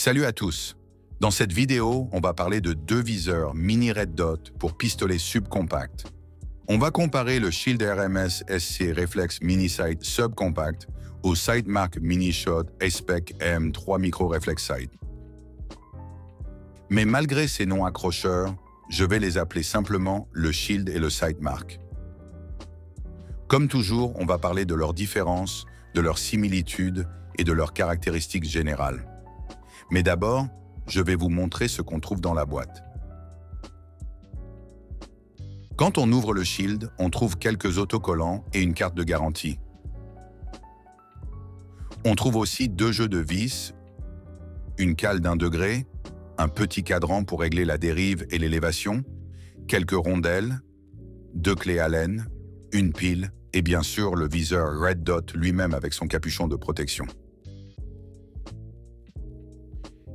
Salut à tous. Dans cette vidéo, on va parler de deux viseurs mini Red Dot pour pistolet subcompact. On va comparer le Shield RMS SC Reflex Mini Sight Subcompact au Sightmark Mini Shot Aspec M3 Micro Reflex Sight. Mais malgré ces noms accrocheurs, je vais les appeler simplement le Shield et le Sightmark. Comme toujours, on va parler de leurs différences, de leurs similitudes et de leurs caractéristiques générales. Mais d'abord, je vais vous montrer ce qu'on trouve dans la boîte. Quand on ouvre le Shield, on trouve quelques autocollants et une carte de garantie. On trouve aussi deux jeux de vis, une cale d'1 degré, un petit cadran pour régler la dérive et l'élévation, quelques rondelles, deux clés Allen, une pile et bien sûr le viseur Red Dot lui-même avec son capuchon de protection.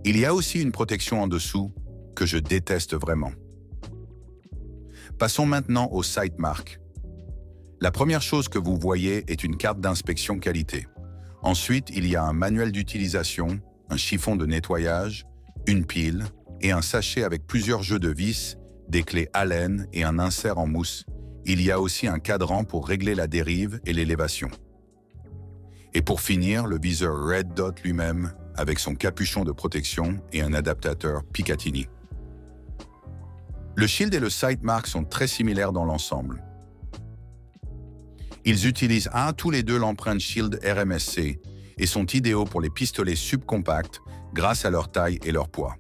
Il y a aussi une protection en dessous que je déteste vraiment. Passons maintenant au Sightmark. La première chose que vous voyez est une carte d'inspection qualité. Ensuite, il y a un manuel d'utilisation, un chiffon de nettoyage, une pile et un sachet avec plusieurs jeux de vis, des clés Allen et un insert en mousse. Il y a aussi un cadran pour régler la dérive et l'élévation. Et pour finir, le viseur Red Dot lui-même avec son capuchon de protection et un adaptateur Picatinny. Le Shield et le Sightmark sont très similaires dans l'ensemble. Ils utilisent tous les deux l'empreinte Shield RMSC et sont idéaux pour les pistolets subcompacts grâce à leur taille et leur poids.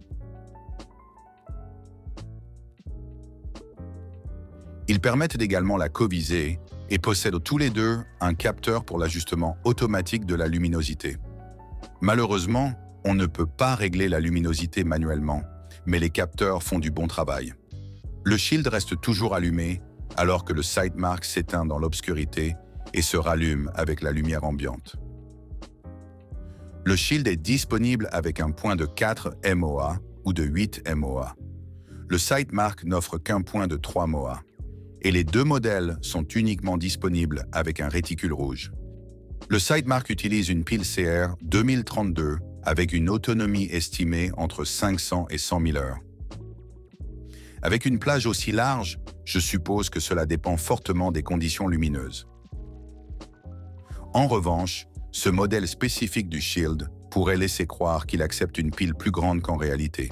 Ils permettent également la co-visée et possèdent tous les deux un capteur pour l'ajustement automatique de la luminosité. Malheureusement, on ne peut pas régler la luminosité manuellement, mais les capteurs font du bon travail. Le Shield reste toujours allumé, alors que le Sightmark s'éteint dans l'obscurité et se rallume avec la lumière ambiante. Le Shield est disponible avec un point de 4 MOA ou de 8 MOA. Le Sightmark n'offre qu'un point de 3 MOA. Et les deux modèles sont uniquement disponibles avec un réticule rouge. Le Sightmark utilise une pile CR 2032 avec une autonomie estimée entre 500 et 100 000 heures. Avec une plage aussi large, je suppose que cela dépend fortement des conditions lumineuses. En revanche, ce modèle spécifique du Shield pourrait laisser croire qu'il accepte une pile plus grande qu'en réalité.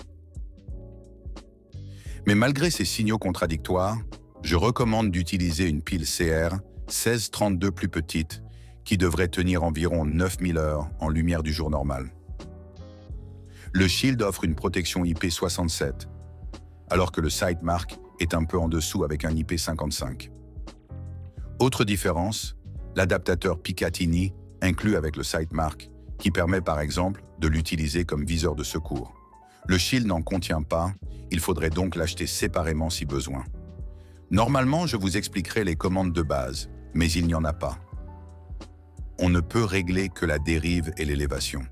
Mais malgré ces signaux contradictoires, je recommande d'utiliser une pile CR 1632 plus petite qui devrait tenir environ 9000 heures en lumière du jour normal. Le Shield offre une protection IP67, alors que le Sightmark est un peu en dessous avec un IP55. Autre différence, l'adaptateur Picatinny inclus avec le Sightmark, qui permet par exemple de l'utiliser comme viseur de secours. Le Shield n'en contient pas, il faudrait donc l'acheter séparément si besoin. Normalement, je vous expliquerai les commandes de base, mais il n'y en a pas. On ne peut régler que la dérive et l'élévation.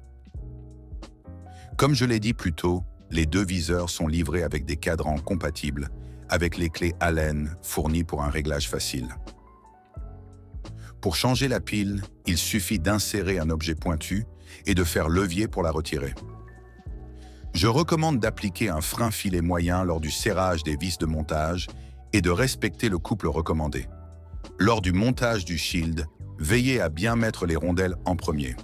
Comme je l'ai dit plus tôt, les deux viseurs sont livrés avec des cadrans compatibles, avec les clés Allen fournies pour un réglage facile. Pour changer la pile, il suffit d'insérer un objet pointu et de faire levier pour la retirer. Je recommande d'appliquer un frein filet moyen lors du serrage des vis de montage et de respecter le couple recommandé. Lors du montage du Shield, veillez à bien mettre les rondelles en premier.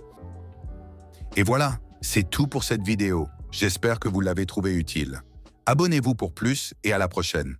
Et voilà, c'est tout pour cette vidéo. J'espère que vous l'avez trouvé utile. Abonnez-vous pour plus et à la prochaine.